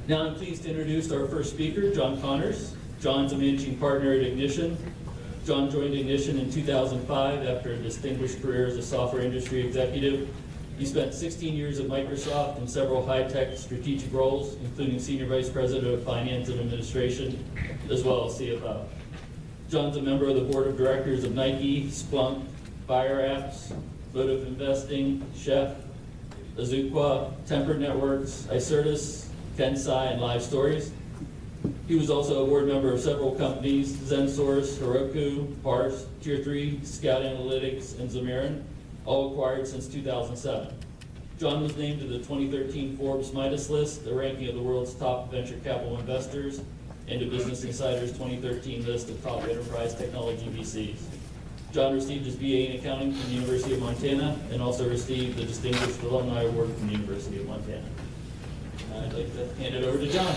Now I'm pleased to introduce our first speaker, John Connors. John's a managing partner at Ignition. John joined Ignition in 2005 after a distinguished career as a software industry executive. He spent 16 years at Microsoft in several high-tech strategic roles, including Senior Vice President of Finance and Administration, as well as CFO. John's a member of the Board of Directors of Nike, Splunk, Fire Apps, Votive Investing, Chef, Azuqua, Tempered Networks, Icertis, Kensai, and Live Stories. He was also a board member of several companies, ZenSource, Heroku, Parse, Tier 3, Scout Analytics, and Xamarin, all acquired since 2007. John was named to the 2013 Forbes Midas list, a ranking of the world's top venture capital investors, and to Business Insider's 2013 list of top enterprise technology VCs. John received his BA in accounting from the University of Montana and also received the Distinguished Alumni Award from the University of Montana. I'd like to hand it over to John.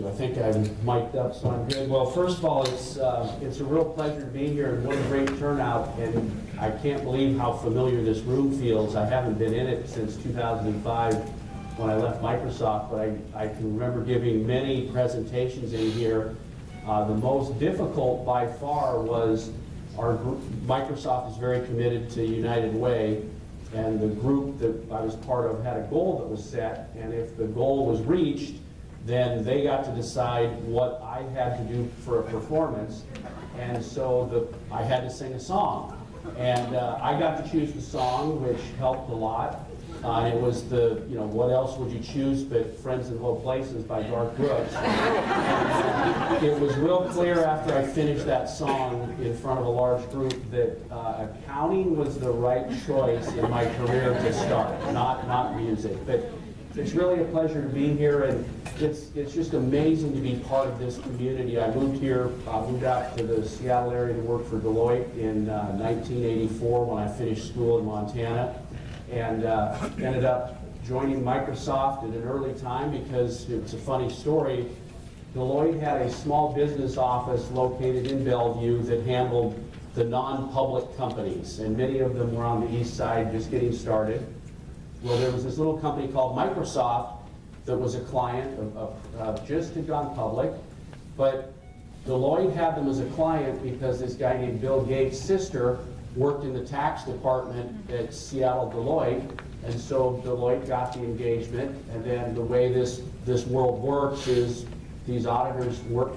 I think I'm mic'd up, so I'm good. Well, first of all, it's a real pleasure to be here, and what a great turnout, and I can't believe how familiar this room feels. I haven't been in it since 2005 when I left Microsoft, but I can remember giving many presentations in here. The most difficult by far was our group. Microsoft is very committed to United Way, and the group that I was part of had a goal that was set, and if the goal was reached, then they got to decide what I had to do for a performance, and so I had to sing a song. And I got to choose the song, which helped a lot. It was what else would you choose but Friends in Low Places by Garth Brooks. It was real clear after I finished that song in front of a large group that accounting was the right choice in my career to start, not music. But it's really a pleasure to be here, and it's just amazing to be part of this community. I moved out to the Seattle area to work for Deloitte in 1984 when I finished school in Montana, and ended up joining Microsoft at an early time because it's a funny story. Deloitte had a small business office located in Bellevue that handled the non-public companies, and many of them were on the east side just getting started. Well, there was this little company called Microsoft that was a client of just had gone public, but Deloitte had them as a client because this guy named Bill Gates' sister worked in the tax department at Seattle Deloitte, and so Deloitte got the engagement. And then the way this world works is these auditors work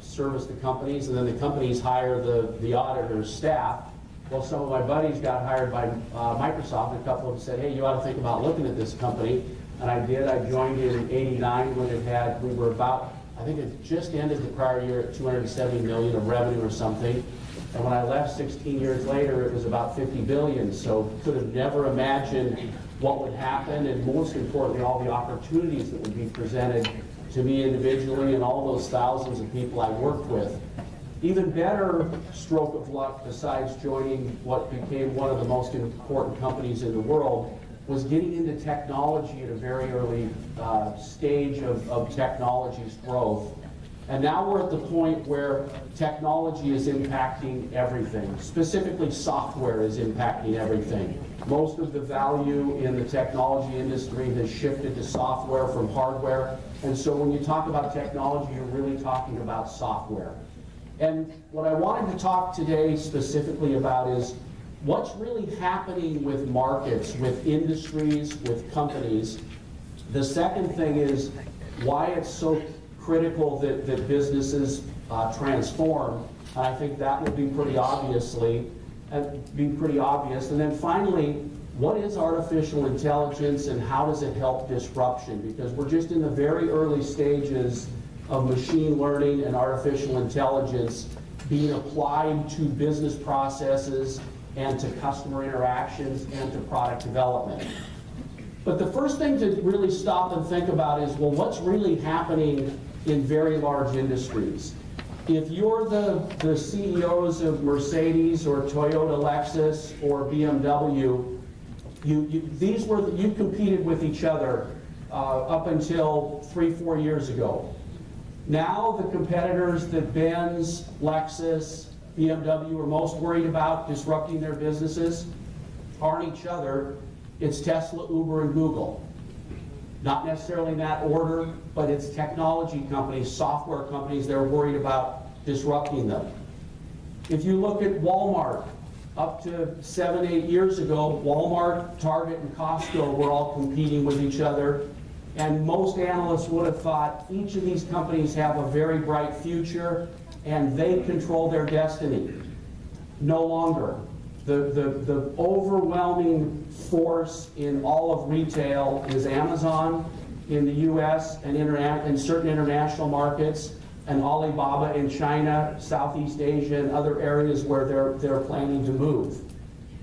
service the companies, and then the companies hire the auditors' staff. Well, some of my buddies got hired by Microsoft. A couple of them said, hey, you ought to think about looking at this company. And I did. I joined in '89 when we were about, I think it just ended the prior year at 270 million of revenue or something. And when I left 16 years later, it was about 50 billion. So could have never imagined what would happen, and most importantly, all the opportunities that would be presented to me individually and all those thousands of people I worked with. Even better stroke of luck, besides joining what became one of the most important companies in the world, was getting into technology at a very early stage of technology's growth. And now we're at the point where technology is impacting everything. Specifically, software is impacting everything. Most of the value in the technology industry has shifted to software from hardware. And so when you talk about technology, you're really talking about software. And what I wanted to talk today specifically about is what's really happening with markets, with industries, with companies. The second thing is why it's so critical that businesses transform. And I think that would be pretty obvious. And then finally, what is artificial intelligence and how does it help disruption? Because we're just in the very early stages of machine learning and artificial intelligence being applied to business processes and to customer interactions and to product development. But the first thing to really stop and think about is, well, what's really happening in very large industries? If you're the CEOs of Mercedes or Toyota, Lexus, or BMW, you competed with each other up until 3-4 years ago. Now the competitors that Benz, Lexus, BMW are most worried about disrupting their businesses aren't each other, it's Tesla, Uber, and Google. Not necessarily in that order, but it's technology companies, software companies, they're worried about disrupting them. If you look at Walmart, up to 7, 8 years ago, Walmart, Target, and Costco were all competing with each other. And most analysts would have thought each of these companies have a very bright future and they control their destiny. No longer. The overwhelming force in all of retail is Amazon in the US and in certain international markets, and Alibaba in China, Southeast Asia, and other areas where they're planning to move.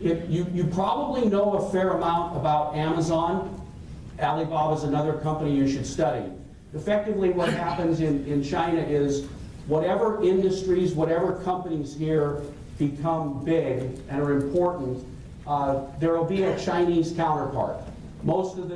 You probably know a fair amount about Amazon. Alibaba is another company you should study. Effectively, what happens in China is whatever industries, whatever companies here become big and are important, there will be a Chinese counterpart. Most of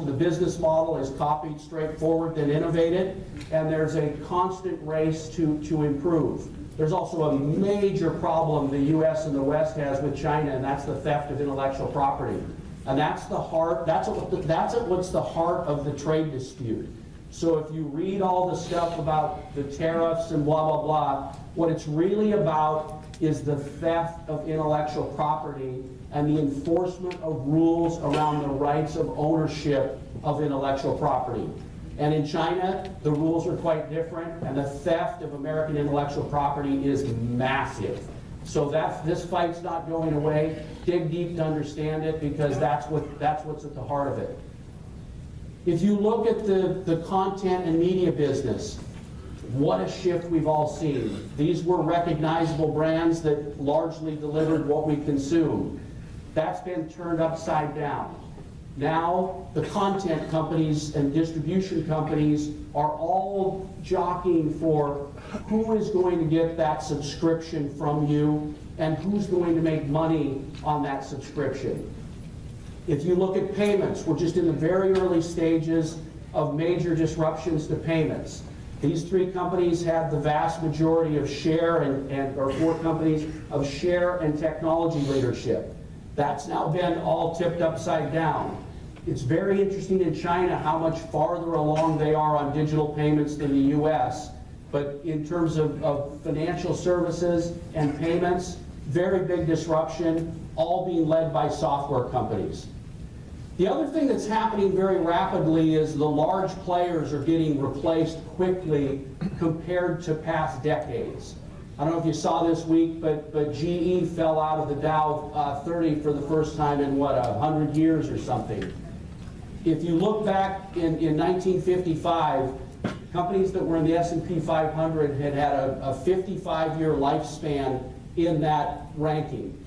the business model is copied straightforward, then innovated, and there's a constant race to improve. There's also a major problem the U.S. and the West has with China, and that's the theft of intellectual property. And that's the heart. What's the heart of the trade dispute. So if you read all the stuff about the tariffs and blah blah blah, what it's really about is the theft of intellectual property and the enforcement of rules around the rights of ownership of intellectual property. And in China, the rules are quite different, and the theft of American intellectual property is massive. So this fight's not going away. Dig deep to understand it, because that's what's at the heart of it. If you look at the content and media business, what a shift we've all seen. These were recognizable brands that largely delivered what we consumed. That's been turned upside down. Now, the content companies and distribution companies are all jockeying for who is going to get that subscription from you and who's going to make money on that subscription. If you look at payments, we're just in the very early stages of major disruptions to payments. These three companies have the vast majority of share, or four companies of share and technology leadership. That's now been all tipped upside down. It's very interesting in China how much farther along they are on digital payments than the US. But in terms of financial services and payments, very big disruption, all being led by software companies. The other thing that's happening very rapidly is the large players are getting replaced quickly compared to past decades. I don't know if you saw this week, but GE fell out of the Dow 30 for the first time in, 100 years or something. If you look back in 1955, companies that were in the S&P 500 had a 55-year lifespan in that ranking.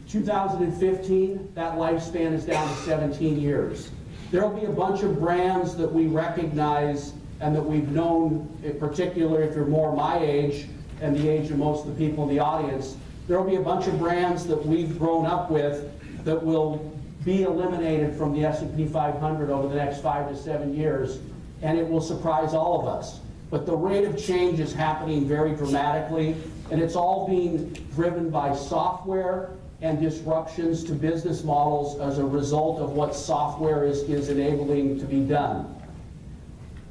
2015, that lifespan is down to 17 years. There'll be a bunch of brands that we recognize and that we've known, particularly if you're more my age and the age of most of the people in the audience, there'll be a bunch of brands that we've grown up with that will be eliminated from the S&P 500 over the next 5 to 7 years, and it will surprise all of us. But the rate of change is happening very dramatically, and it's all being driven by software and disruptions to business models as a result of what software is enabling to be done.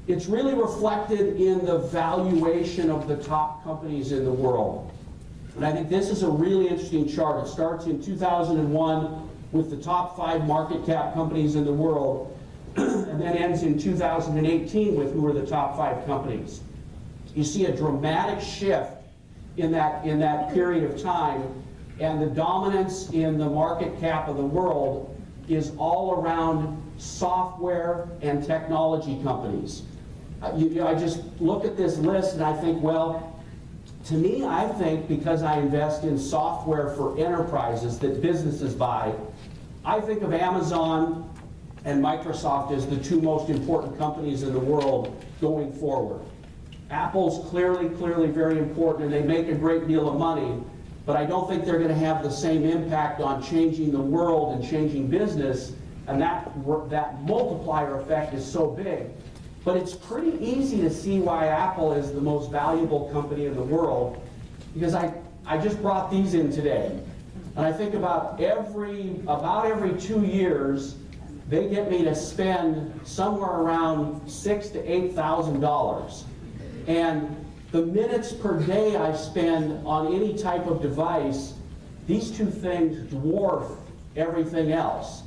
It's really reflected in the valuation of the top companies in the world. And I think this is a really interesting chart. It starts in 2001 with the top 5 market cap companies in the world, and then ends in 2018 with who are the top 5 companies. You see a dramatic shift in that period of time, and the dominance in the market cap of the world is all around software and technology companies. I just look at this list and I think, well, to me, I think because I invest in software for enterprises that businesses buy, I think of Amazon and Microsoft as the 2 most important companies in the world going forward. Apple's clearly very important, and they make a great deal of money, but I don't think they're going to have the same impact on changing the world and changing business, and that multiplier effect is so big. But it's pretty easy to see why Apple is the most valuable company in the world. because I just brought these in today. And I think about every 2 years, they get me to spend somewhere around $6,000 to $8,000. And the minutes per day I spend on any type of device, these two things dwarf everything else.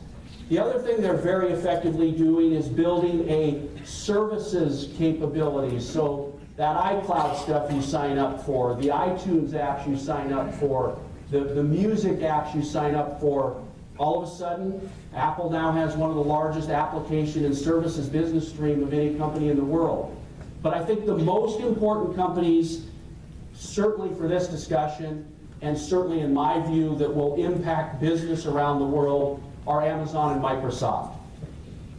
The other thing they're very effectively doing is building a services capability. So that iCloud stuff you sign up for, the iTunes apps you sign up for, the music apps you sign up for, all of a sudden, Apple now has one of the largest application and services business stream of any company in the world. But I think the most important companies, certainly for this discussion, and certainly in my view, that will impact business around the world are Amazon and Microsoft.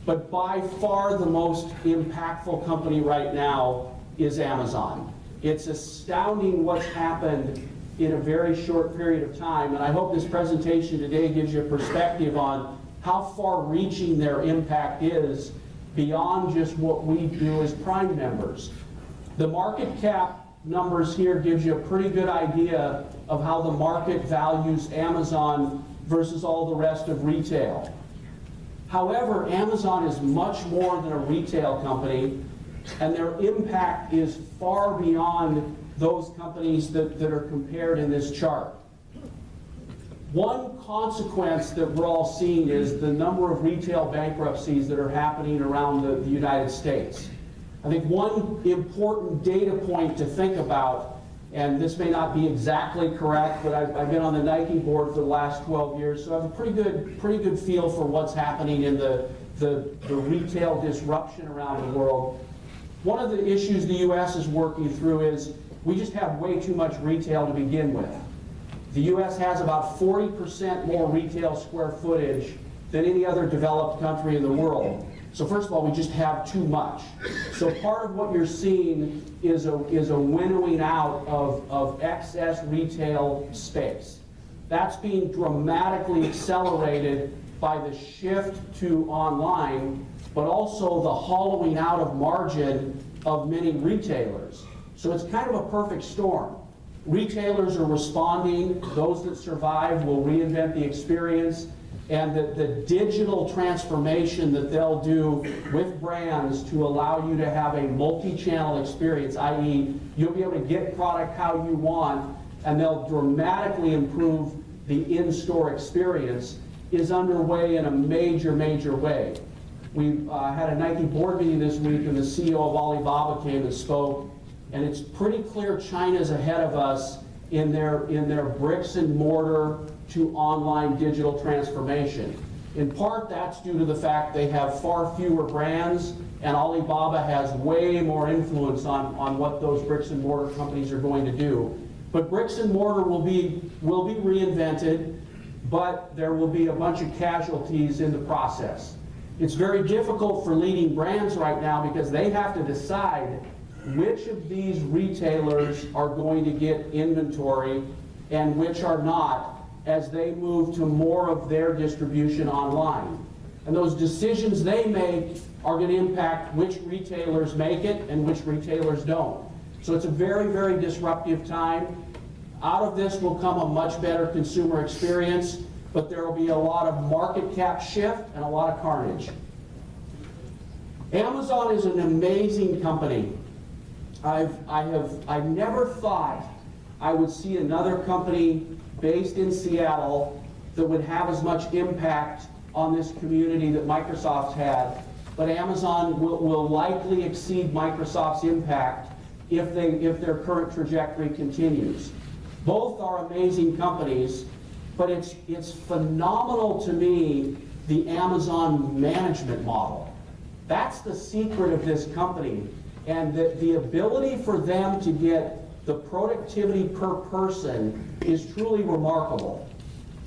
But by far the most impactful company right now is Amazon. It's astounding what's happened in a very short period of time, and I hope this presentation today gives you a perspective on how far-reaching their impact is beyond just what we do as Prime members. The market cap numbers here gives you a pretty good idea of how the market values Amazon versus all the rest of retail. However, Amazon is much more than a retail company, and their impact is far beyond those companies that are compared in this chart. One consequence that we're all seeing is the number of retail bankruptcies that are happening around the United States. I think one important data point to think about, and this may not be exactly correct, but I've been on the Nike board for the last 12 years, so I have a pretty good feel for what's happening in the retail disruption around the world. One of the issues the U.S. is working through is we just have way too much retail to begin with. The U.S. has about 40% more retail square footage than any other developed country in the world. So first of all, we just have too much. So part of what you're seeing is a winnowing out of excess retail space. That's being dramatically accelerated by the shift to online, but also the hollowing out of margin of many retailers. So it's kind of a perfect storm. Retailers are responding. Those that survive will reinvent the experience. And the digital transformation that they'll do with brands to allow you to have a multi-channel experience, i.e. you'll be able to get product how you want, and they'll dramatically improve the in-store experience, is underway in a major, major way. We had a Nike board meeting this week, and the CEO of Alibaba came and spoke, and it's pretty clear China's ahead of us in their bricks and mortar to online digital transformation. In part, that's due to the fact they have far fewer brands, and Alibaba has way more influence on what those bricks and mortar companies are going to do. But bricks and mortar will be reinvented, but there will be a bunch of casualties in the process. It's very difficult for leading brands right now because they have to decide which of these retailers are going to get inventory and which are not, as they move to more of their distribution online. And those decisions they make are going to impact which retailers make it and which retailers don't. So it's a very, very disruptive time. Out of this will come a much better consumer experience, but there will be a lot of market cap shift and a lot of carnage. Amazon is an amazing company. I've never thought I would see another company based in Seattle that would have as much impact on this community that Microsoft's had, but Amazon will likely exceed Microsoft's impact if their current trajectory continues. Both are amazing companies, but it's phenomenal to me, the Amazon management model. That's the secret of this company, and the ability for them to get the productivity per person is truly remarkable.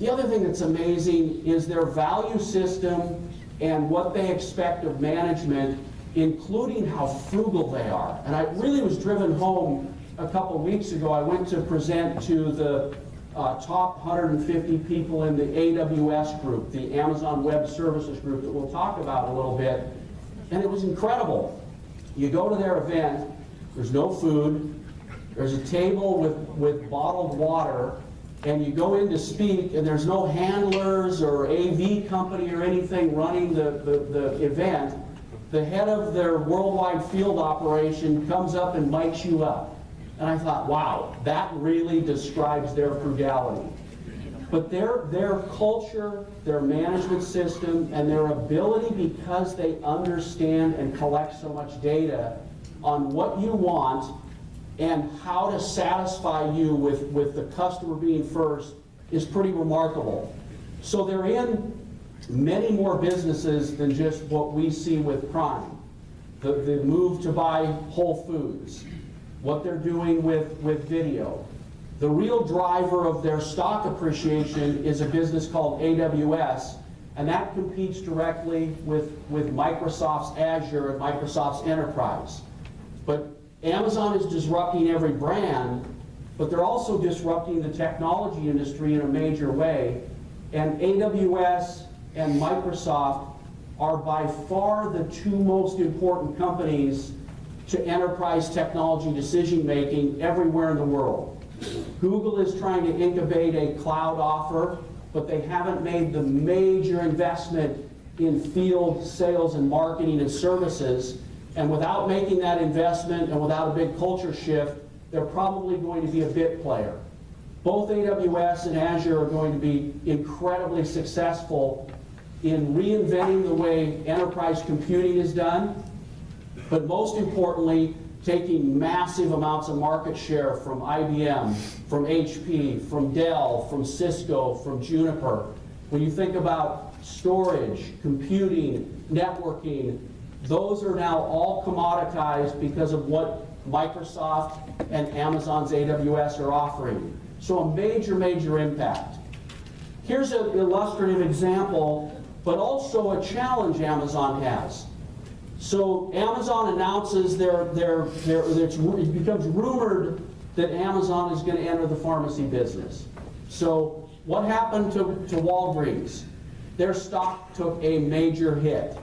The other thing that's amazing is their value system and what they expect of management, including how frugal they are. And I really was driven home a couple weeks ago. I went to present to the top 150 people in the AWS group, the Amazon Web Services group that we'll talk about a little bit, and it was incredible. You go to their event, there's no food, There's a table with bottled water, and you go in to speak, and there's no handlers or AV company or anything running the event. The head of their worldwide field operation comes up and mics you up. And I thought, wow, that really describes their frugality. But their culture, their management system, and their ability, because they understand and collect so much data on what you want and how to satisfy you with the customer being first, is pretty remarkable. So they're in many more businesses than just what we see with Prime. The move to buy Whole Foods, what they're doing with video. The real driver of their stock appreciation is a business called AWS, and that competes directly with Microsoft's Azure and Microsoft's Enterprise. But Amazon is disrupting every brand, but they're also disrupting the technology industry in a major way. And AWS and Microsoft are by far the two most important companies to enterprise technology decision making everywhere in the world. Google is trying to incubate a cloud offer, but they haven't made the major investment in field sales and marketing and services. And without making that investment and without a big culture shift, they're probably going to be a bit player. Both AWS and Azure are going to be incredibly successful in reinventing the way enterprise computing is done, but most importantly, taking massive amounts of market share from IBM, from HP, from Dell, from Cisco, from Juniper. When you think about storage, computing, networking, those are now all commoditized because of what Microsoft and Amazon's AWS are offering. So a major, major impact. Here's an illustrative example, but also a challenge Amazon has. So Amazon announces it becomes rumored that Amazon is going to enter the pharmacy business. So what happened to Walgreens? Their stock took a major hit.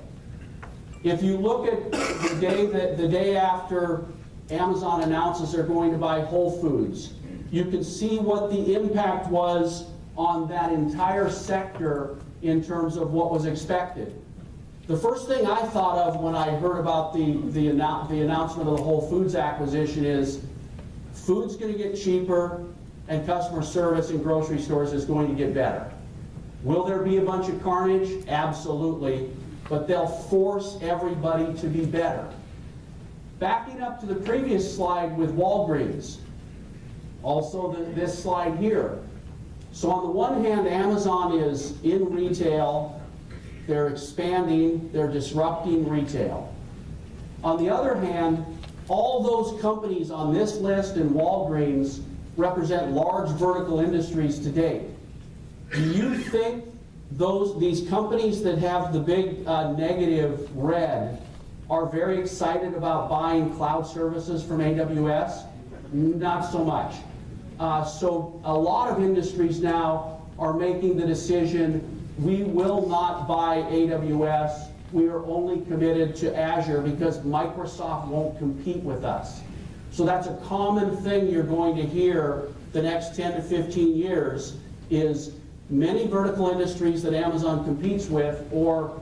If you look at the day after Amazon announces they're going to buy Whole Foods, you can see what the impact was on that entire sector in terms of what was expected. The first thing I thought of when I heard about the announcement of the Whole Foods acquisition is food's going to get cheaper and customer service in grocery stores is going to get better. Will there be a bunch of carnage? Absolutely. But they'll force everybody to be better. Backing up to the previous slide with Walgreens, also this slide here. So on the one hand, Amazon is in retail, they're expanding, they're disrupting retail. On the other hand, all those companies on this list and Walgreens represent large vertical industries to date. Do you think these companies that have the big negative red are very excited about buying cloud services from AWS? Not so much. So a lot of industries now are making the decision, we will not buy AWS, we are only committed to Azure because Microsoft won't compete with us. So that's a common thing you're going to hear the next 10 to 15 years is many vertical industries that Amazon competes with or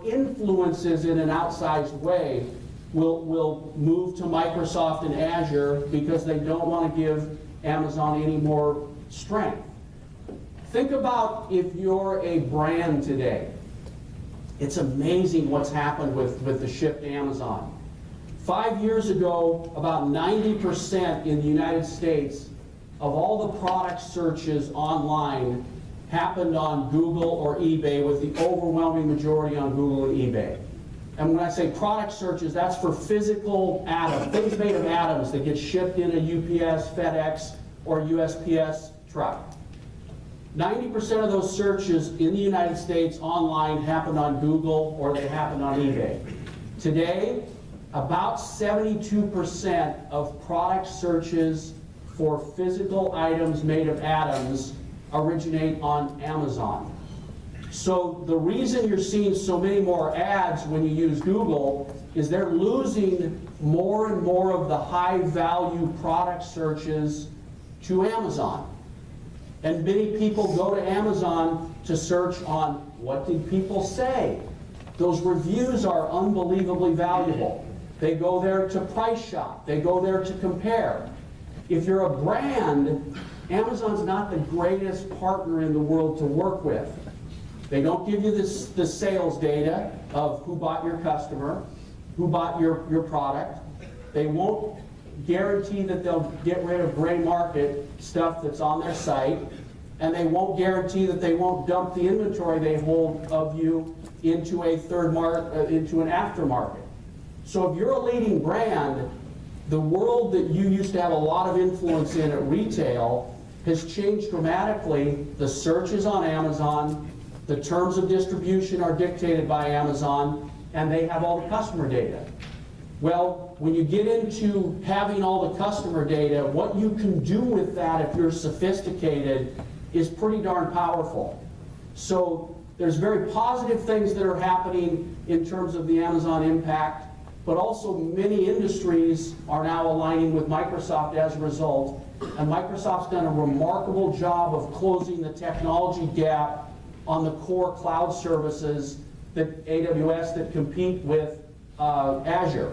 influences in an outsized way will move to Microsoft and Azure because they don't want to give Amazon any more strength. Think about if you're a brand today. It's amazing what's happened with the shift to Amazon. 5 years ago, about 90% in the United States of all the product searches online happened on Google or eBay, with the overwhelming majority on Google and eBay. And when I say product searches, that's for physical atoms, things made of atoms that get shipped in a UPS, FedEx, or USPS truck. 90% of those searches in the United States online happened on Google or they happened on eBay. Today, about 72% of product searches for physical items made of atoms originate on Amazon. So the reason you're seeing so many more ads when you use Google is they're losing more and more of the high-value product searches to Amazon. And many people go to Amazon to search on what did people say. Those reviews are unbelievably valuable. They go there to price shop. They go there to compare. If you're a brand, Amazon's not the greatest partner in the world to work with. They don't give you the sales data of who bought your customer, who bought your product. They won't guarantee that they'll get rid of gray market stuff that's on their site, and they won't guarantee that they won't dump the inventory they hold of you into a into an aftermarket. So if you're a leading brand, the world that you used to have a lot of influence in at retail has changed dramatically. The search is on Amazon, the terms of distribution are dictated by Amazon, and they have all the customer data. Well, when you get into having all the customer data, what you can do with that if you're sophisticated is pretty darn powerful. So there's very positive things that are happening in terms of the Amazon impact, but also many industries are now aligning with Microsoft as a result, and Microsoft's done a remarkable job of closing the technology gap on the core cloud services that AWS that compete with Azure.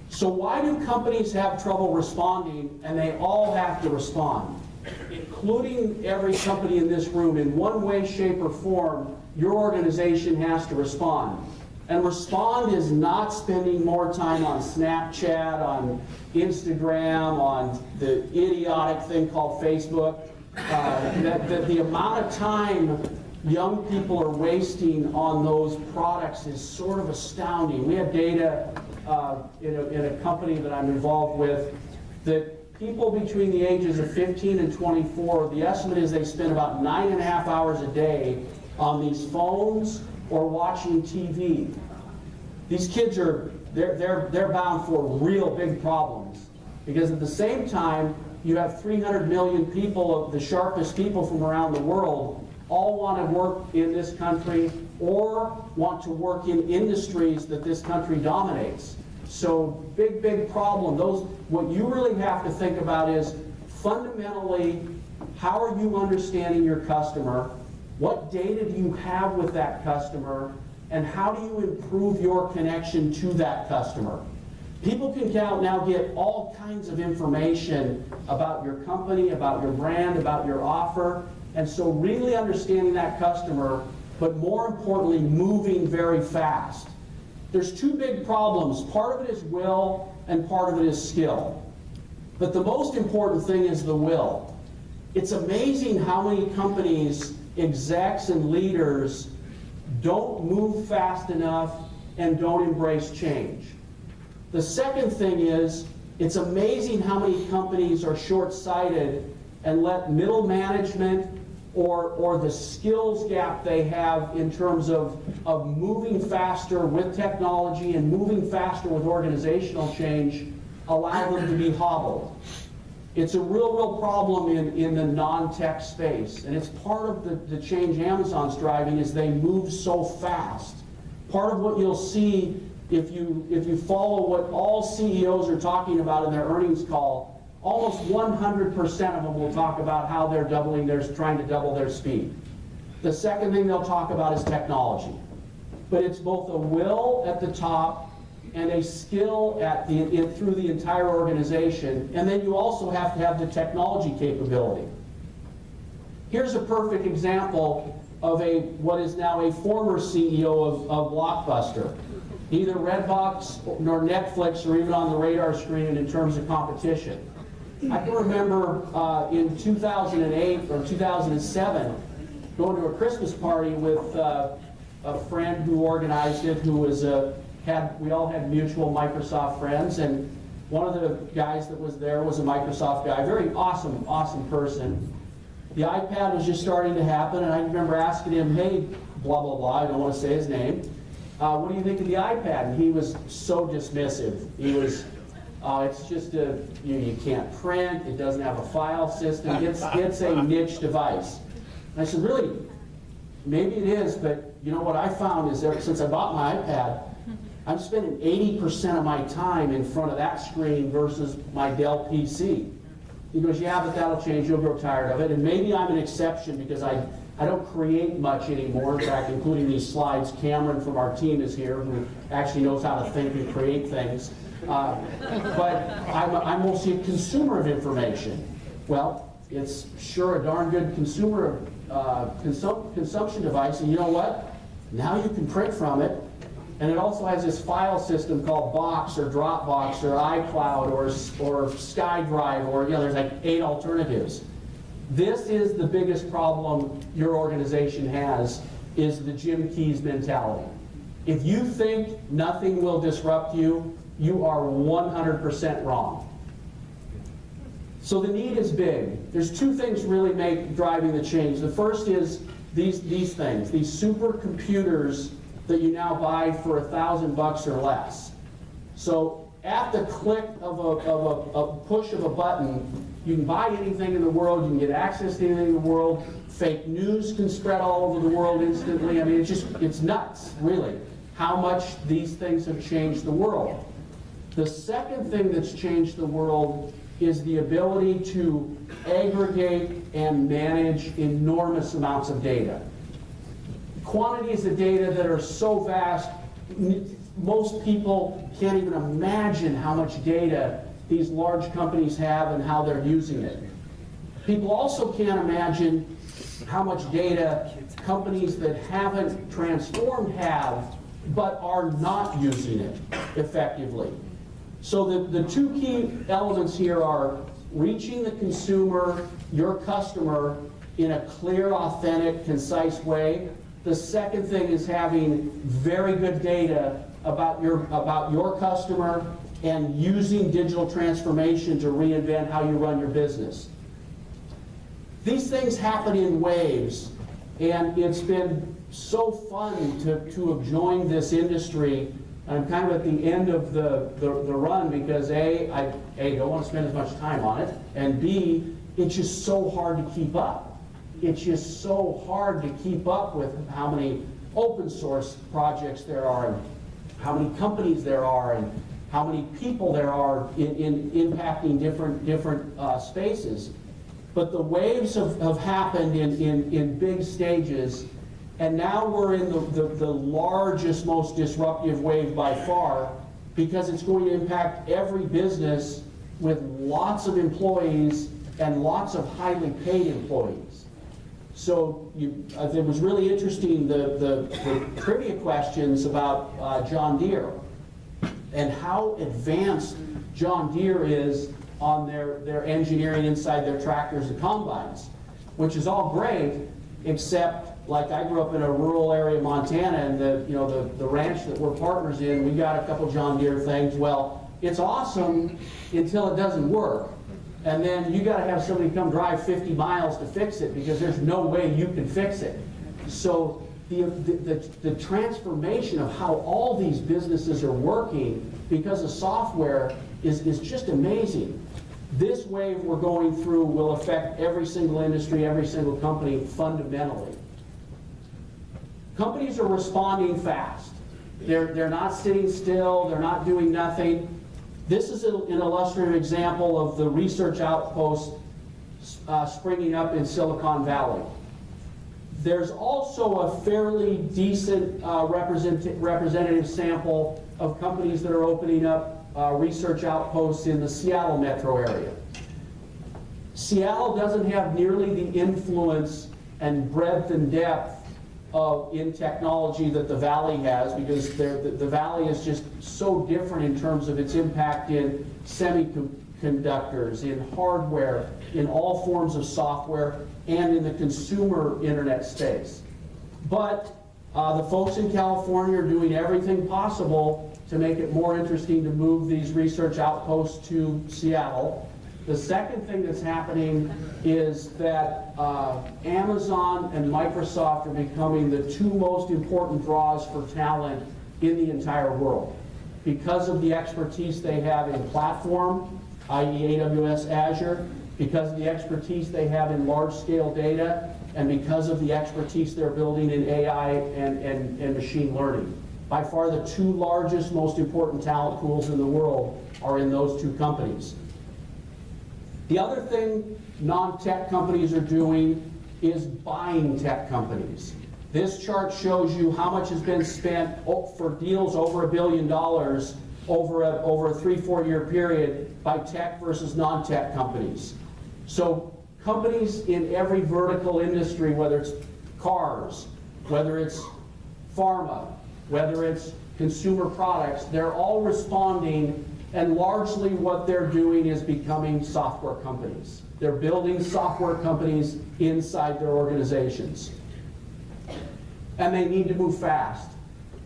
So why do companies have trouble responding? And they all have to respond, including every company in this room. In one way, shape, or form, your organization has to respond. And respond is not spending more time on Snapchat, on Instagram, on the idiotic thing called Facebook. The amount of time young people are wasting on those products is sort of astounding. We have data in a company that I'm involved with that people between the ages of 15 and 24, the estimate is they spend about 9.5 hours a day on these phones or watching TV. These kids they're bound for real big problems, because at the same time you have 300 million people, of the sharpest people from around the world, all want to work in this country or want to work in industries that this country dominates. So big problem. What you really have to think about is fundamentally, how are you understanding your customer? What data do you have with that customer? And how do you improve your connection to that customer? People can now get all kinds of information about your company, about your brand, about your offer. And so really understanding that customer, but more importantly, moving very fast. There's two big problems. Part of it is will, and part of it is skill. But the most important thing is the will. It's amazing how many companies, execs and leaders, don't move fast enough and don't embrace change. The second thing is, it's amazing how many companies are short-sighted and let middle management or the skills gap they have in terms of moving faster with technology and moving faster with organizational change allow them to be hobbled. It's a real problem in the non-tech space, and it's part of the change Amazon's driving is they move so fast. Part of what you'll see if you follow what all CEOs are talking about in their earnings call, almost 100% of them will talk about how they're trying to double their speed. The second thing they'll talk about is technology. But it's both a will at the top and a skill through the entire organization, and then you also have to have the technology capability. Here's a perfect example of what is now a former CEO of Blockbuster. Neither Redbox nor Netflix are even on the radar screen in terms of competition. I can remember in 2008 or 2007 going to a Christmas party with a friend who organized it, who was we all had mutual Microsoft friends, and one of the guys that was there was a Microsoft guy, very awesome person. The iPad was just starting to happen, and I remember asking him, hey, blah, blah, blah, I don't want to say his name, what do you think of the iPad? And he was so dismissive. He was, it's just you can't print, it doesn't have a file system, it's a niche device. And I said, really? Maybe it is, but you know what I found is that since I bought my iPad, I'm spending 80% of my time in front of that screen versus my Dell PC. He goes, yeah, but that'll change. You'll grow tired of it. And maybe I'm an exception because I don't create much anymore. In fact, including these slides, Cameron from our team is here who actually knows how to think and create things. But I'm mostly a consumer of information. Well, it's sure a darn good consumer consumption device. And you know what? Now you can print from it. And it also has this file system called Box or Dropbox or iCloud or SkyDrive or, there's like 8 alternatives. This is the biggest problem your organization has, is the Jim Keyes mentality. If you think nothing will disrupt you, you are 100% wrong. So the need is big. There's 2 things really driving the change. The first is these things, these supercomputers that you now buy for $1,000 or less. So at the click of a push of a button, you can buy anything in the world, you can get access to anything in the world, fake news can spread all over the world instantly. I mean, it's nuts, really, how much these things have changed the world. The second thing that's changed the world is the ability to aggregate and manage enormous amounts of data. Quantities of data that are so vast, most people can't even imagine how much data these large companies have and how they're using it. People also can't imagine how much data companies that haven't transformed have, but are not using it effectively. So the 2 key elements here are reaching the consumer, your customer, in a clear, authentic, concise way. The second thing is having very good data about your customer and using digital transformation to reinvent how you run your business. These things happen in waves, and it's been so fun to have joined this industry. I'm kind of at the end of the run because A, I don't want to spend as much time on it, and B, it's just so hard to keep up. It's just so hard to keep up with how many open source projects there are, and how many companies there are, and how many people there are in impacting different spaces. But the waves have happened in big stages, and now we're in the largest, most disruptive wave by far, because it's going to impact every business with lots of employees and lots of highly paid employees. So it was really interesting, the trivia questions about John Deere and how advanced John Deere is on their engineering inside their tractors and combines, which is all great, except like I grew up in a rural area of Montana, and the ranch that we're partners in, we got a couple John Deere things. Well, it's awesome until it doesn't work. And then you got to have somebody come drive 50 miles to fix it because there's no way you can fix it. So the transformation of how all these businesses are working because of software is just amazing. This wave we're going through will affect every single industry, every single company fundamentally. Companies are responding fast. They're not sitting still, they're not doing nothing. This is an illustrative example of the research outpost springing up in Silicon Valley. There's also a fairly decent representative sample of companies that are opening up research outposts in the Seattle metro area. Seattle doesn't have nearly the influence and breadth and depth in technology that the Valley has, because the Valley is just so different in terms of its impact in semiconductors, in hardware, in all forms of software, and in the consumer internet space. But the folks in California are doing everything possible to make it more interesting to move these research outposts to Seattle. The second thing that's happening is that Amazon and Microsoft are becoming the 2 most important draws for talent in the entire world because of the expertise they have in platform, i.e. AWS Azure, because of the expertise they have in large-scale data, and because of the expertise they're building in AI and machine learning. By far the two largest, most important talent pools in the world are in those two companies. The other thing non-tech companies are doing is buying tech companies. This chart shows you how much has been spent for deals over $1 billion over a 3-4 year period by tech versus non-tech companies. So companies in every vertical industry, whether it's cars, whether it's pharma, whether it's consumer products, they're all responding, and largely what they're doing is becoming software companies. They're building software companies inside their organizations. And they need to move fast,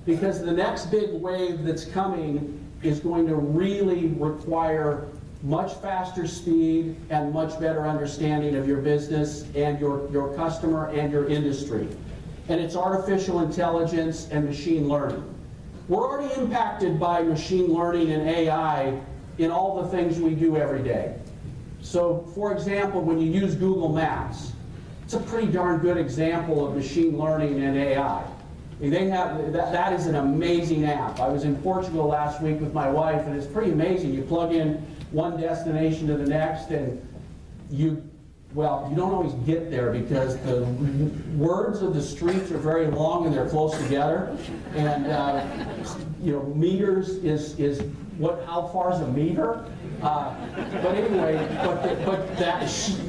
because the next big wave that's coming is going to really require much faster speed and much better understanding of your business and your customer and your industry. And it's artificial intelligence and machine learning. We're already impacted by machine learning and AI in all the things we do every day. So, for example, when you use Google Maps, it's a pretty darn good example of machine learning and AI. I mean, they have, that is an amazing app. I was in Portugal last week with my wife, and it's pretty amazing. You plug in one destination to the next, and you don't always get there because the words of the streets are very long and they're close together. And meters is how far is a meter? But anyway,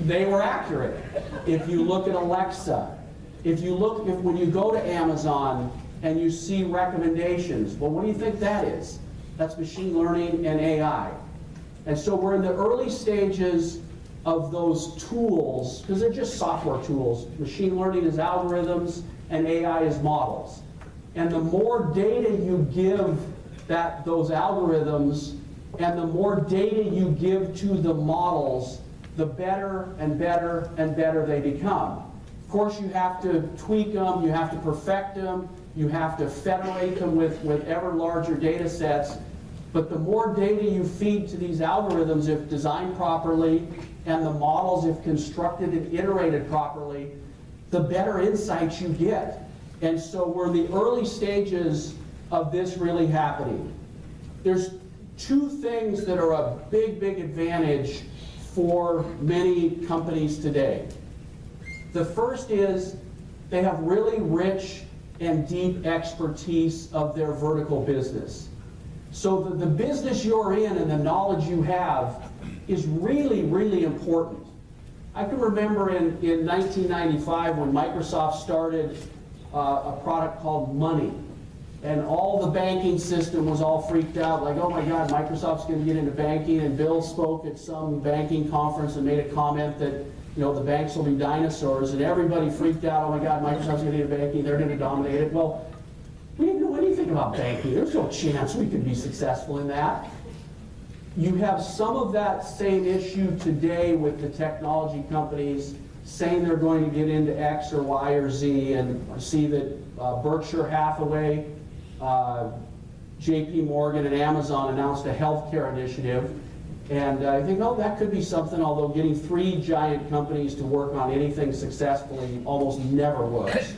they were accurate. If you look at Alexa, when you go to Amazon and you see recommendations, well, what do you think that is? That's machine learning and AI. And so we're in the early stages of those tools, because they're just software tools. Machine learning is algorithms and AI is models. And the more data you give those algorithms and the more data you give to the models, the better and better and better they become. Of course, you have to tweak them, you have to perfect them, you have to federate them with ever larger data sets. But the more data you feed to these algorithms, if designed properly, and the models, if constructed and iterated properly, the better insights you get. And so we're in the early stages of this really happening. There's two things that are a big, big advantage for many companies today. The first is they have really rich and deep expertise of their vertical business. So the business you're in and the knowledge you have is really, really important. I can remember in 1995 when Microsoft started a product called Money. And all the banking system was all freaked out, like, oh my God, Microsoft's going to get into banking. And Bill spoke at some banking conference and made a comment that, the banks will be dinosaurs. And everybody freaked out, oh my God, Microsoft's going to get into banking, they're going to dominate it. Well, we didn't know anything about banking. There's no chance we could be successful in that. You have some of that same issue today with the technology companies saying they're going to get into X or Y or Z, and see that Berkshire Hathaway, JP Morgan, and Amazon announced a healthcare initiative. And I think, oh, that could be something, although getting 3 giant companies to work on anything successfully almost never works.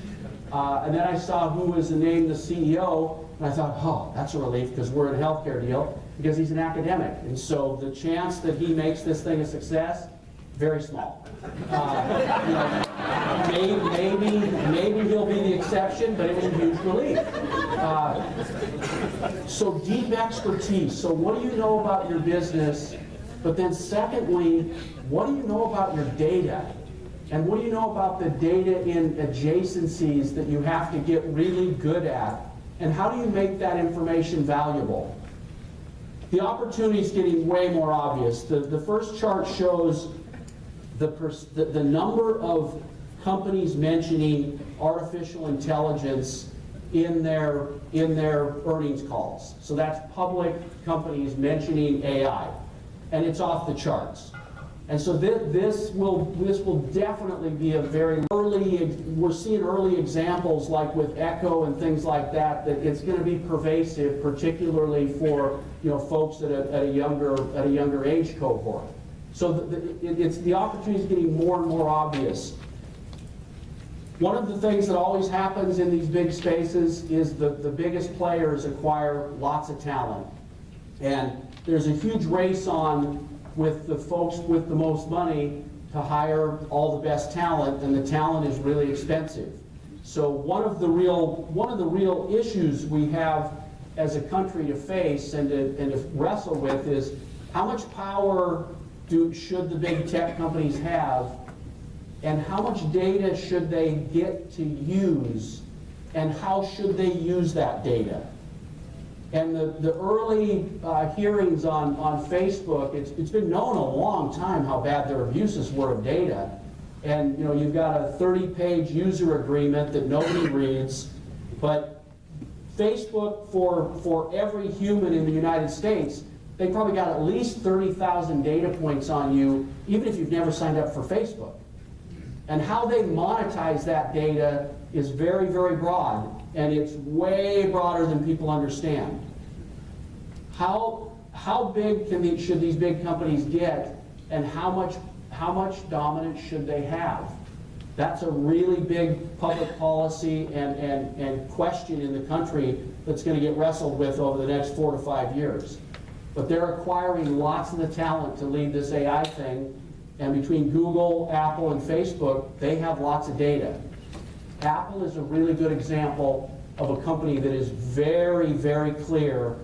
And then I saw who was named the CEO, and I thought, oh, that's a relief, because we're in a healthcare deal, because he's an academic. And so the chance that he makes this thing a success, very small. Maybe he'll be the exception, but it was a huge relief. So deep expertise. So what do you know about your business? But then secondly, what do you know about your data? And what do you know about the data in adjacencies that you have to get really good at? And how do you make that information valuable? The opportunity is getting way more obvious. The first chart shows the number of companies mentioning artificial intelligence in their earnings calls. So that's public companies mentioning AI, and it's off the charts. And so this will definitely be a very early. We're seeing early examples like with Echo and things like that. That it's going to be pervasive, particularly for folks at a younger age cohort. So the opportunity is getting more and more obvious. One of the things that always happens in these big spaces is the biggest players acquire lots of talent. And there's a huge race on with the folks with the most money to hire all the best talent, and the talent is really expensive. So one of the real issues we have as a country to face and to wrestle with is how much power should the big tech companies have, and how much data should they get to use, and how should they use that data? And the early hearings on Facebook, it's been known a long time how bad their abuses were of data. And you know, you've got a 30-page user agreement that nobody reads, but Facebook, for every human in the United States, they probably got at least 30,000 data points on you, even if you've never signed up for Facebook. And how they monetize that data is very, very broad, and it's way broader than people understand. How big should these big companies get, and how much dominance should they have? That's a really big public policy and question in the country that's going to get wrestled with over the next 4 to 5 years. But they're acquiring lots of the talent to lead this AI thing, and between Google, Apple, and Facebook, they have lots of data. Apple is a really good example of a company that is very, very clear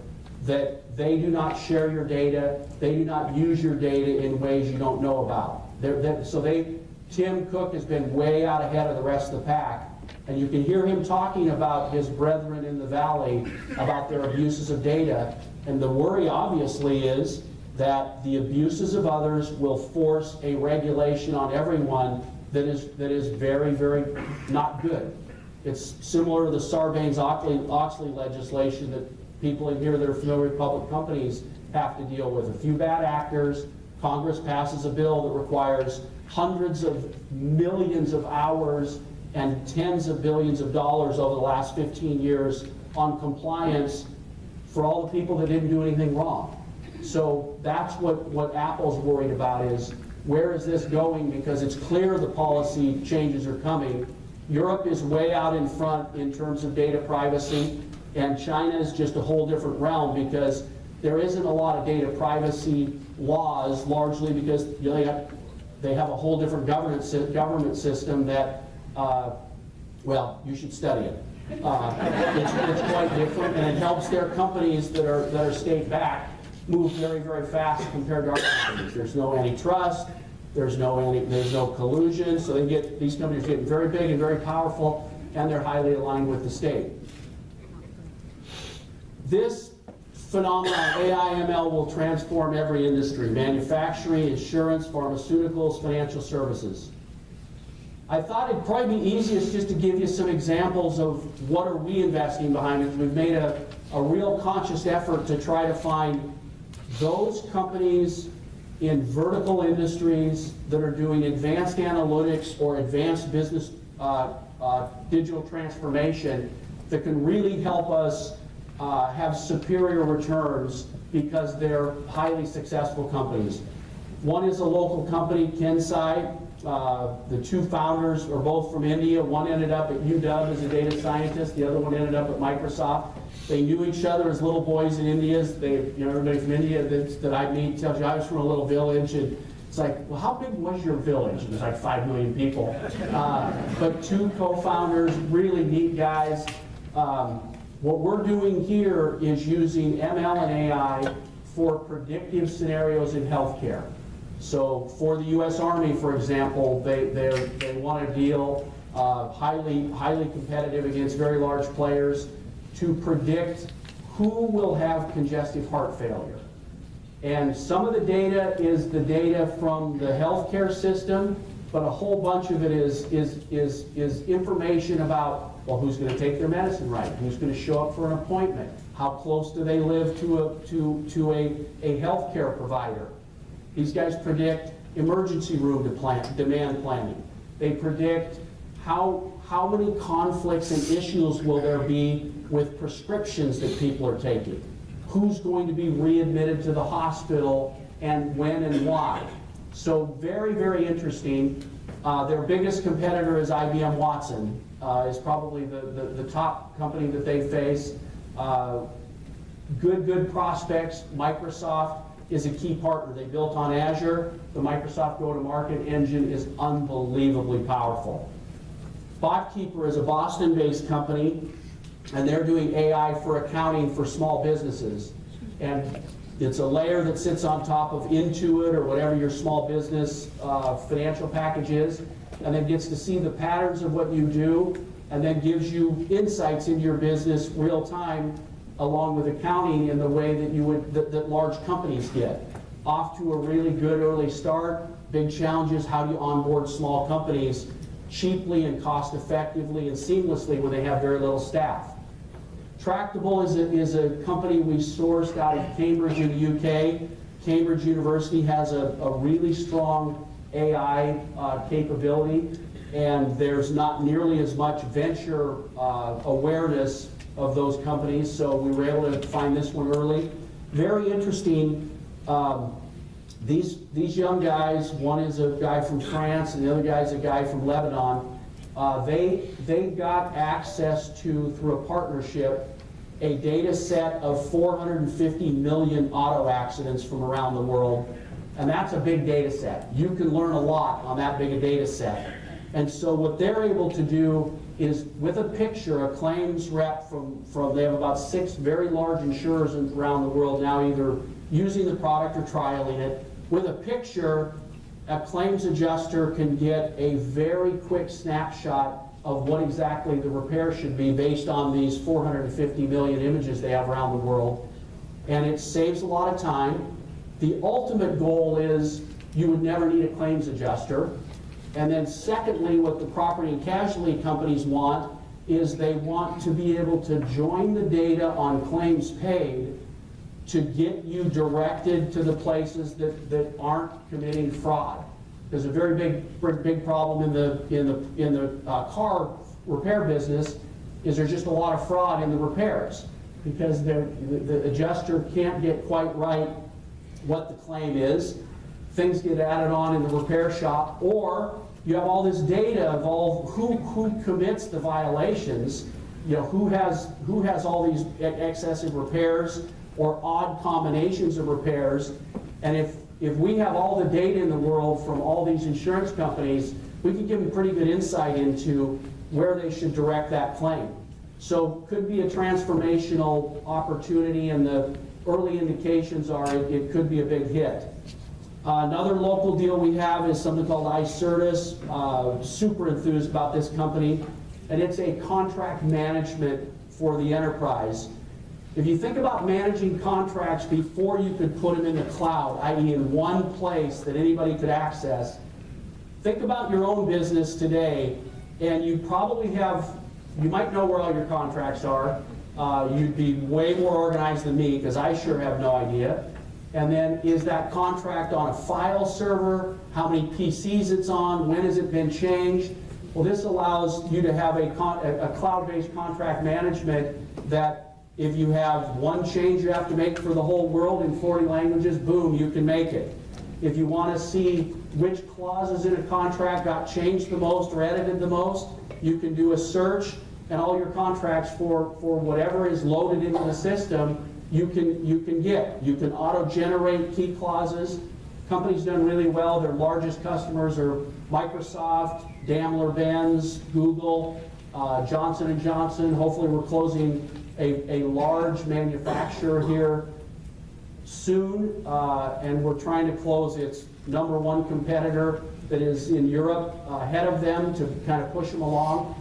that they do not share your data, they do not use your data in ways you don't know about. Tim Cook has been way out ahead of the rest of the pack, and you can hear him talking about his brethren in the Valley, about their abuses of data, and the worry obviously is that the abuses of others will force a regulation on everyone that is very, very not good. It's similar to the Sarbanes-Oxley legislation that people in here that are familiar with public companies have to deal with. A few bad actors, Congress passes a bill that requires hundreds of millions of hours and tens of billions of dollars over the last 15 years on compliance for all the people that didn't do anything wrong. So that's what Apple's worried about is, where is this going? Because it's clear the policy changes are coming. Europe is way out in front in terms of data privacy, and China is just a whole different realm because there isn't a lot of data privacy laws, largely because they have a whole different government system that, well, you should study it. It's quite different, and it helps their companies that are state-backed move very, very fast compared to our companies. There's no antitrust, there's no collusion, so these companies get very big and very powerful, and they're highly aligned with the state. This phenomenon, AI/ML, will transform every industry: manufacturing, insurance, pharmaceuticals, financial services. I thought it'd probably be easiest just to give you some examples of what are we investing behind it. We've made a real conscious effort to try to find those companies in vertical industries that are doing advanced analytics or advanced business digital transformation that can really help us have superior returns because they're highly successful companies. One is a local company, Kensai. The two founders are both from India. One ended up at UW as a data scientist. The other one ended up at Microsoft. They knew each other as little boys in India. Everybody from India that I meet tells you I was from a little village, and it's like, well, how big was your village? It was like 5 million people. But two co-founders, really neat guys. What we're doing here is using ML and AI for predictive scenarios in healthcare. So for the U.S. Army, for example, they want to deal highly competitive against very large players to predict who will have congestive heart failure. And some of the data is the data from the healthcare system, but a whole bunch of it is information about, well, who's going to take their medicine right, who's going to show up for an appointment, how close do they live to a healthcare provider. These guys predict emergency room demand planning. They predict how many conflicts and issues will there be with prescriptions that people are taking. Who's going to be readmitted to the hospital and when and why. So very, very interesting. Their biggest competitor is IBM Watson, is probably the top company that they face. Good prospects. Microsoft is a key partner. They built on Azure. The Microsoft go-to-market engine is unbelievably powerful. BotKeeper is a Boston-based company, and they're doing AI for accounting for small businesses. And it's a layer that sits on top of Intuit or whatever your small business financial package is, and then gets to see the patterns of what you do, and then gives you insights into your business real time, along with accounting in the way that you would that large companies get. Off to a really good early start. Big challenges: how do you onboard small companies cheaply and cost effectively and seamlessly when they have very little staff? Tractable is a company we sourced out of Cambridge in the UK. Cambridge University has a really strong AI capability, and there's not nearly as much venture awareness of those companies, so we were able to find this one early. Very interesting. These young guys, one is a guy from France and the other guy is a guy from Lebanon. They got access to, through a partnership, a data set of 450 million auto accidents from around the world. And that's a big data set. You can learn a lot on that big a data set. And so what they're able to do is, with a picture, a claims rep from they have about 6 very large insurers around the world now either using the product or trialing it. With a picture, a claims adjuster can get a very quick snapshot of what exactly the repair should be based on these 450 million images they have around the world. And it saves a lot of time. The ultimate goal is you would never need a claims adjuster. And then secondly, what the property and casualty companies want is they want to be able to join the data on claims paid to get you directed to the places that aren't committing fraud. There's a very big problem in the car repair business. Is there's just a lot of fraud in the repairs because the adjuster can't get quite right what the claim is. Things get added on in the repair shop, or you have all this data of all who commits the violations. You know, who has all these excessive repairs or odd combinations of repairs, and if we have all the data in the world from all these insurance companies, we can give them pretty good insight into where they should direct that claim. So could be a transformational opportunity, and the early indications are it could be a big hit. Another local deal we have is something called iCertis. Super enthused about this company, and it's a contract management for the enterprise. If you think about managing contracts before you could put them in the cloud, i.e. in one place that anybody could access, think about your own business today, and you probably you might know where all your contracts are. You'd be way more organized than me, because I sure have no idea. And then, is that contract on a file server? How many PCs it's on? When has it been changed? Well, this allows you to have a cloud-based contract management that if you have one change you have to make for the whole world in 40 languages, boom, you can make it. If you want to see which clauses in a contract got changed the most or edited the most, you can do a search, and all your contracts for whatever is loaded into the system, you can get. You can auto-generate key clauses. Company's done really well. Their largest customers are Microsoft, Daimler-Benz, Google, Johnson & Johnson. Hopefully we're closing a large manufacturer here soon, and we're trying to close its #1 competitor that is in Europe ahead of them to kind of push them along.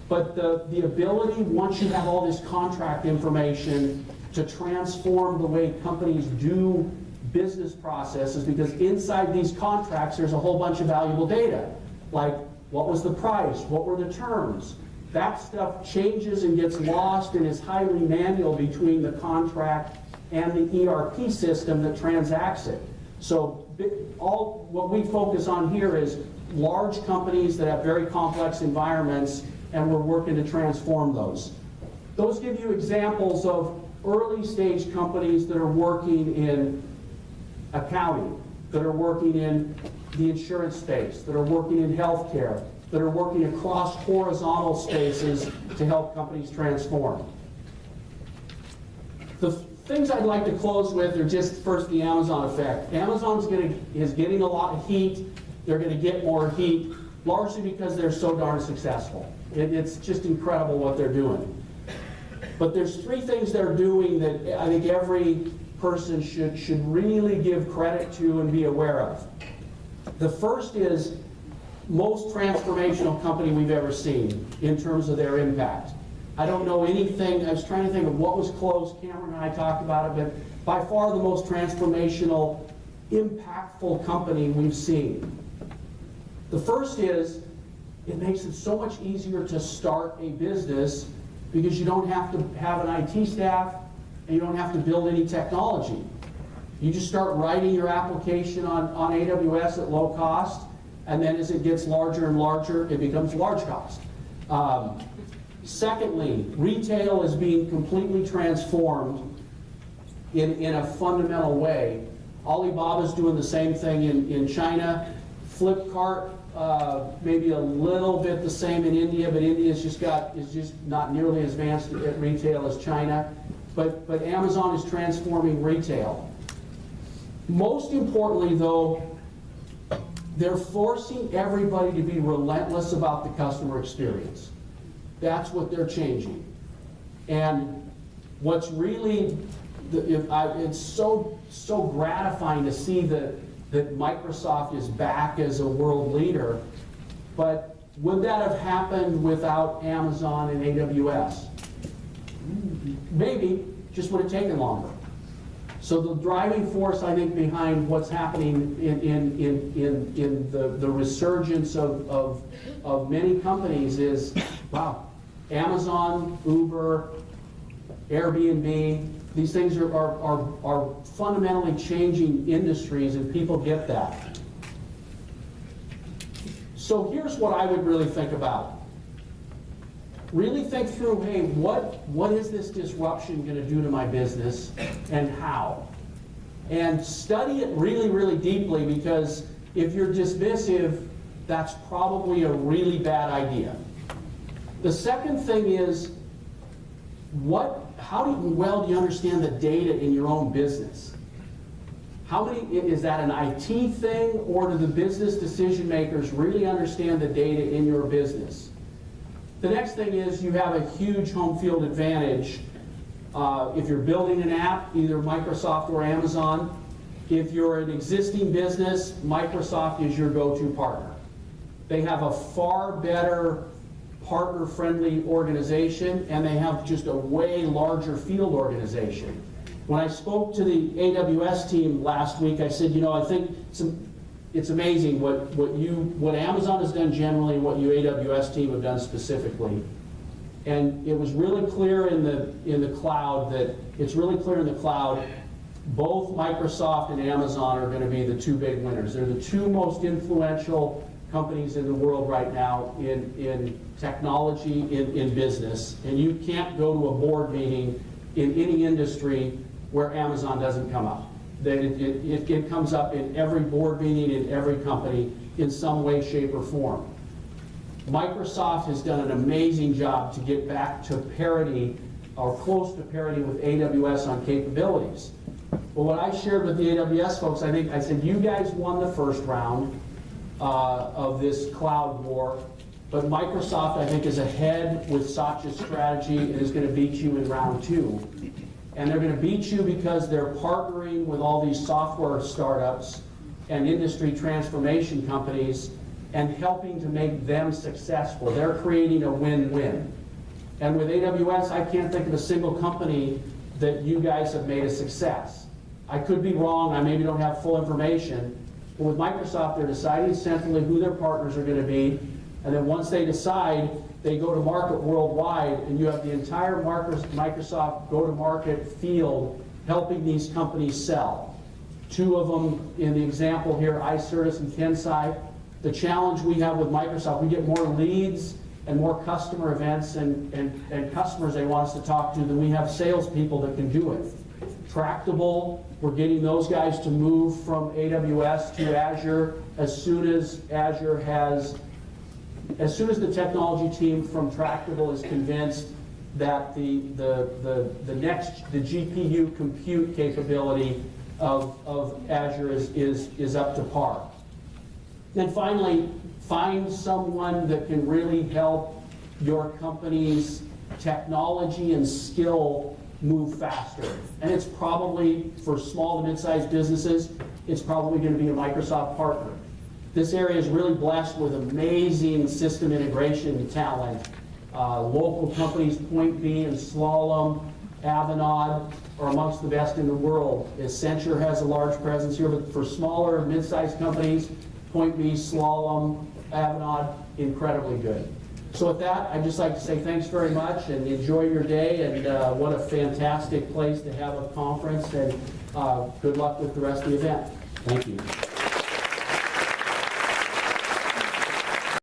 But the ability, once you have all this contract information, to transform the way companies do business processes, because inside these contracts there's a whole bunch of valuable data, like what was the price, what were the terms. That stuff changes and gets lost and is highly manual between the contract and the ERP system that transacts it. So all what we focus on here is large companies that have very complex environments, and we're working to transform those. Those give you examples of early stage companies that are working in accounting, that are working in the insurance space, that are working in healthcare, that are working across horizontal spaces to help companies transform. The things I'd like to close with are just first the Amazon effect. Amazon's is getting a lot of heat. They're going to get more heat, largely because they're so darn successful. It's just incredible what they're doing. But there's three things they're doing that I think every person should really give credit to and be aware of. The first is most transformational company we've ever seen in terms of their impact. I don't know anything, I was trying to think of what was close, Cameron and I talked about it, but by far the most transformational, impactful company we've seen. The first is, it makes it so much easier to start a business because you don't have to have an IT staff and you don't have to build any technology. You just start writing your application on AWS at low cost, and then as it gets larger and larger, it becomes large cost. Secondly, retail is being completely transformed in a fundamental way. Alibaba's doing the same thing in China. Flipkart, maybe a little bit the same in India, but India is just not nearly as advanced at retail as China. But Amazon is transforming retail. Most importantly, though, they're forcing everybody to be relentless about the customer experience. That's what they're changing. And what's really, it's so gratifying to see that Microsoft is back as a world leader, but would that have happened without Amazon and AWS? Maybe, just would have taken longer. So the driving force, I think, behind what's happening in the resurgence of many companies is, wow, Amazon, Uber, Airbnb, these things are fundamentally changing industries, and people get that. So here's what I would really think about. Really think through, hey, what is this disruption going to do to my business and how? And study it really, really deeply, because if you're dismissive, that's probably a really bad idea. The second thing is, how well do you understand the data in your own business? Is that an IT thing, or do the business decision makers really understand the data in your business? The next thing is, you have a huge home field advantage. If you're building an app, either Microsoft or Amazon. If you're an existing business, Microsoft is your go-to partner. They have a far better partner-friendly organization, and they have just a way larger field organization. When I spoke to the AWS team last week, I said, I think it's amazing what Amazon has done generally, and what you AWS team have done specifically. And it was really clear in the cloud both Microsoft and Amazon are going to be the two big winners. They're the two most influential companies in the world right now in technology, in business. And you can't go to a board meeting in any industry where Amazon doesn't come up. It comes up in every board meeting, in every company, in some way, shape, or form. Microsoft has done an amazing job to get back to parity, or close to parity, with AWS on capabilities. But what I shared with the AWS folks, I said, you guys won the first round of this cloud war, but Microsoft, I think, is ahead with Satya's strategy and is going to beat you in round two. And they're going to beat you because they're partnering with all these software startups and industry transformation companies and helping to make them successful. They're creating a win-win. And with AWS, I can't think of a single company that you guys have made a success. I could be wrong, I maybe don't have full information, but with Microsoft, they're deciding centrally who their partners are going to be, and then once they decide, they go to market worldwide, and you have the entire Microsoft go-to-market field helping these companies sell. Two of them in the example here, iCertis and Kensai. The challenge we have with Microsoft, we get more leads and more customer events and customers they want us to talk to than we have salespeople that can do it. Tractable, we're getting those guys to move from AWS to Azure as soon as the technology team from Tractable is convinced that the GPU compute capability of Azure is up to par. Then finally, find someone that can really help your company's technology and skill move faster. And it's probably, for small to mid-sized businesses, it's probably going to be a Microsoft partner. This area is really blessed with amazing system integration talent. Local companies, Point B and Slalom, Avanade are amongst the best in the world. Accenture has a large presence here, but for smaller, mid-sized companies, Point B, Slalom, Avanade, incredibly good. So with that, I'd just like to say thanks very much and enjoy your day, and what a fantastic place to have a conference, and good luck with the rest of the event. Thank you.